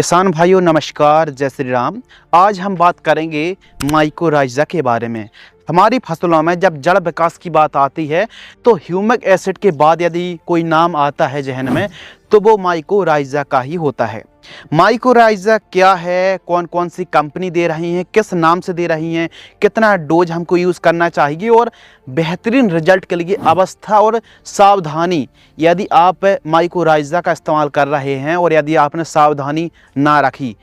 किसान भाइयों नमस्कार, जय श्री राम। आज हम बात करेंगे माइकोराइजा के बारे में। हमारी फसलों में जब जड़ विकास की बात आती है तो ह्यूमिक एसिड के बाद यदि कोई नाम आता है जहन में तो वो माइकोराइजा का ही होता है। माइकोराइजा क्या है, कौन कौन सी कंपनी दे रही हैं, किस नाम से दे रही हैं, कितना डोज हमको यूज़ करना चाहिए और बेहतरीन रिजल्ट के लिए अवस्था और सावधानी, यदि आप माइकोराइजा का इस्तेमाल कर रहे हैं और यदि आपने सावधानी ना रखी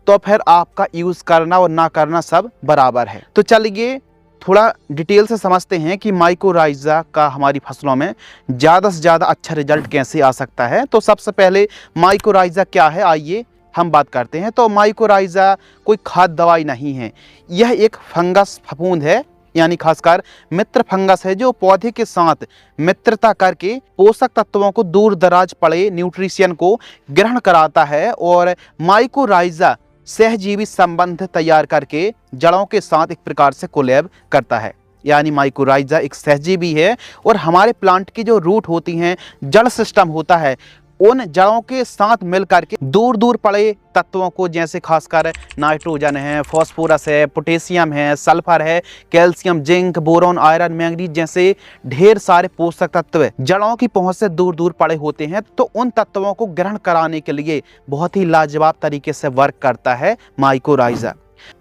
तो फिर आपका यूज़ करना और ना करना सब बराबर है। तो चलिए थोड़ा डिटेल से समझते हैं कि माइकोराइजा का हमारी फसलों में ज़्यादा से ज़्यादा अच्छा रिजल्ट कैसे आ सकता है। तो सबसे पहले माइकोराइजा क्या है, आइए हम बात करते हैं। तो माइकोराइजा कोई खाद दवाई नहीं है, यह एक फंगस फफूंद है, यानी खासकर मित्र फंगस है जो पौधे के साथ मित्रता करके पोषक तत्वों को दूर दराज पड़े न्यूट्रिशन को ग्रहण कराता है। और माइकोराइजा सहजीवी संबंध तैयार करके जड़ों के साथ एक प्रकार से कोलैब करता है, यानी माइकोराइजा एक सहजीवी है और हमारे प्लांट की जो रूट होती हैं, जड़ सिस्टम होता है, उन जड़ों के साथ मिलकर के दूर दूर पड़े तत्वों को, जैसे खासकर नाइट्रोजन है, फास्फोरस है, पोटेशियम है, सल्फर है, calcium, zinc, boron, iron, manganese जैसे ढेर सारे पोषक तत्व जड़ों की पहुंच से दूर दूर पड़े होते हैं। तो उन तत्वों को ग्रहण कराने के लिए बहुत ही लाजवाब तरीके से वर्क करता है माइकोराइजा।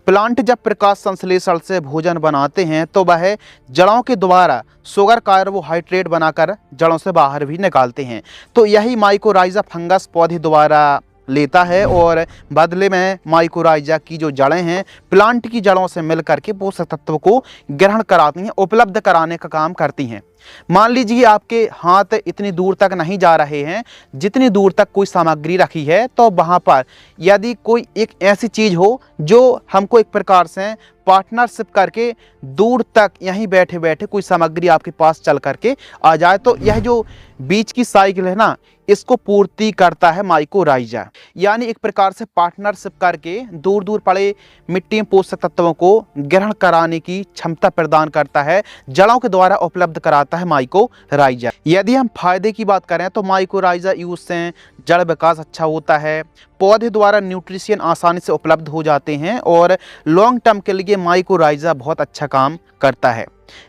प्लांट जब प्रकाश संश्लेषण से भोजन बनाते हैं तो वह जड़ों के द्वारा शुगर कार्बोहाइड्रेट बनाकर जड़ों से बाहर भी निकालते हैं। तो यही माइकोराइजा फंगस पौधे द्वारा लेता है और बदले में माइकोराइजा की जो जड़ें हैं प्लांट की जड़ों से मिलकर के पोषक तत्व को ग्रहण कराती हैं, उपलब्ध कराने का काम करती हैं। मान लीजिए आपके हाथ इतनी दूर तक नहीं जा रहे हैं जितनी दूर तक कोई सामग्री रखी है, तो वहाँ पर यदि कोई एक ऐसी चीज़ हो जो हमको एक प्रकार से पार्टनरशिप करके दूर तक यहीं बैठे बैठे कोई सामग्री आपके पास चल करके आ जाए, तो यह जो बीच की साइकिल है ना, इसको पूर्ति करता है माइकोराइजा। यानी एक प्रकार से पार्टनरशिप करके दूर दूर पड़े मिट्टी में पोषक तत्वों को ग्रहण कराने की क्षमता प्रदान करता है, जड़ों के द्वारा उपलब्ध कराता है माइकोराइजा। यदि हम फायदे की बात करें तो माइकोराइजा यूज से जड़ विकास अच्छा होता है, पौधे द्वारा न्यूट्रिशन आसानी से उपलब्ध हो जाते हैं और लॉन्ग टर्म के लिए माइकोराइजा बहुत अच्छा काम करता है,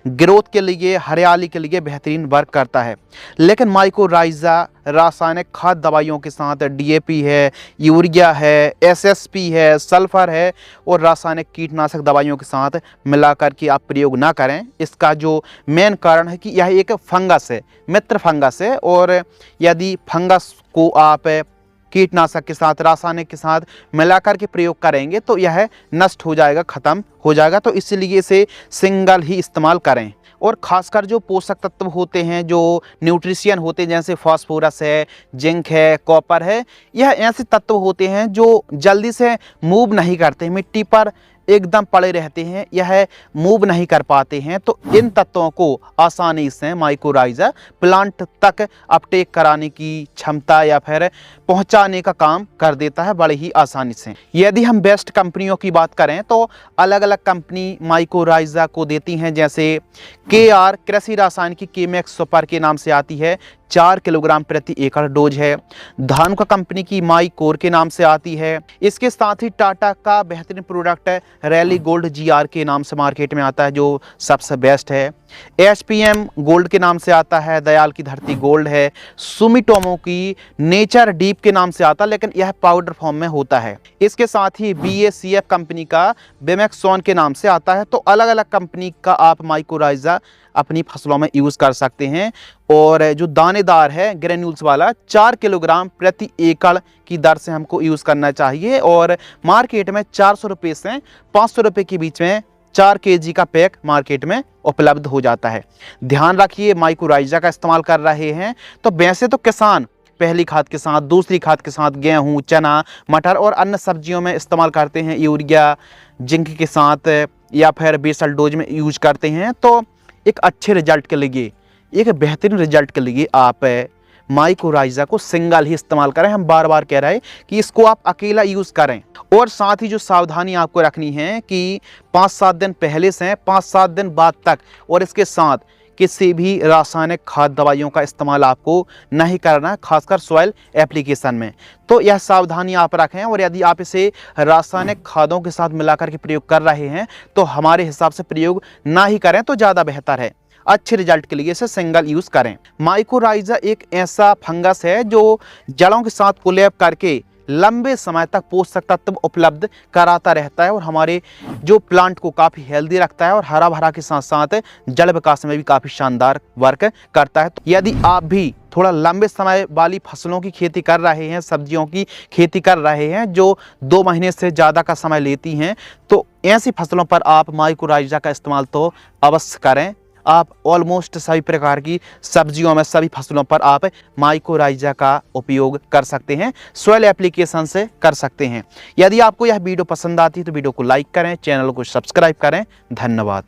ग्रोथ के लिए, हरियाली के लिए बेहतरीन वर्क करता है। लेकिन माइकोराइजा रासायनिक खाद दवाइयों के साथ डीएपी है, यूरिया है, एसएसपी है, सल्फर है और रासायनिक कीटनाशक दवाइयों के साथ मिलाकर के आप प्रयोग ना करें। इसका जो मेन कारण है कि यह एक फंगस है, मित्र फंगस है, और यदि फंगस को आप कीटनाशक के साथ, रासायनिक के साथ मिलाकर के प्रयोग करेंगे तो यह नष्ट हो जाएगा, ख़त्म हो जाएगा। तो इसलिए इसे सिंगल ही इस्तेमाल करें। और ख़ासकर जो पोषक तत्व होते हैं, जो न्यूट्रिशन होते हैं, जैसे फास्फोरस है, जिंक है, कॉपर है, यह ऐसे तत्व होते हैं जो जल्दी से मूव नहीं करते, मिट्टी पर एकदम पड़े रहते हैं, यह मूव नहीं कर पाते हैं। तो इन तत्वों को आसानी से माइकोराइजा प्लांट तक अपटेक कराने की क्षमता या फिर पहुंचाने का काम कर देता है बड़े ही आसानी से। यदि हम बेस्ट कंपनियों की बात करें तो अलग अलग कंपनी माइकोराइजा को देती हैं, जैसे KR कृषि रसायन की केमैक्स सुपर के नाम से आती है, 4 किलोग्राम प्रति एकड़ डोज है। धानुका कंपनी की माइकोर के नाम से आती है। इसके साथ ही टाटा का बेहतरीन प्रोडक्ट है रैली गोल्ड GR के नाम से मार्केट में आता है, जो सबसे बेस्ट है। HPM गोल्ड के नाम से आता है, दयाल की धरती गोल्ड है। सुमिटोमो की नेचर डीप के नाम से आता है, लेकिन यह पाउडर फॉर्म में होता है। इसके साथ ही BACF कंपनी का बेमेक्सोन के नाम से आता है। तो अलग अलग कंपनी का आप माइकोराइजा अपनी फसलों में यूज़ कर सकते हैं। और जो दानेदार है ग्रेन्यूल्स वाला, 4 किलोग्राम प्रति एकड़ की दर से हमको यूज़ करना चाहिए। और मार्केट में 400 रुपये से 500 रुपये के बीच में 4 kg का पैक मार्केट में उपलब्ध हो जाता है। ध्यान रखिए, माइकोराइजा का इस्तेमाल कर रहे हैं तो वैसे तो किसान पहली खाद के साथ, दूसरी खाद के साथ गेहूँ, चना, मटर और अन्य सब्जियों में इस्तेमाल करते हैं, यूरिया, जिंक के साथ या फिर बेसल डोज में यूज करते हैं। तो एक अच्छे रिजल्ट के लिए, एक बेहतरीन रिजल्ट के लिए आप माइकोराइजा को सिंगल ही इस्तेमाल करें। हम बार बार कह रहे हैं कि इसको आप अकेला यूज़ करें। और साथ ही जो सावधानी आपको रखनी है कि 5-7 दिन पहले से 5-7 दिन बाद तक, और इसके साथ किसी भी रासायनिक खाद दवाइयों का इस्तेमाल आपको नहीं करना है, खासकर सॉइल एप्लीकेशन में। तो यह सावधानी आप रखें, और यदि आप इसे रासायनिक खादों के साथ मिलाकर के प्रयोग कर रहे हैं तो हमारे हिसाब से प्रयोग ना ही करें तो ज़्यादा बेहतर है। अच्छे रिजल्ट के लिए इसे सिंगल यूज़ करें। माइकोराइजा एक ऐसा फंगस है जो जड़ों के साथ कोलैब करके लंबे समय तक पोषक तत्व उपलब्ध कराता रहता है और हमारे जो प्लांट को काफ़ी हेल्दी रखता है और हरा भरा के साथ साथ जड़ विकास में भी काफ़ी शानदार वर्क करता है। तो यदि आप भी थोड़ा लंबे समय वाली फसलों की खेती कर रहे हैं, सब्जियों की खेती कर रहे हैं जो 2 महीने से ज़्यादा का समय लेती हैं, तो ऐसी फसलों पर आप माइकोराइजा का इस्तेमाल तो अवश्य करें। आप ऑलमोस्ट सभी प्रकार की सब्जियों में, सभी फसलों पर आप माइकोराइजा का उपयोग कर सकते हैं, सॉइल एप्लीकेशन से कर सकते हैं। यदि आपको यह वीडियो पसंद आती है तो वीडियो को लाइक करें, चैनल को सब्सक्राइब करें। धन्यवाद।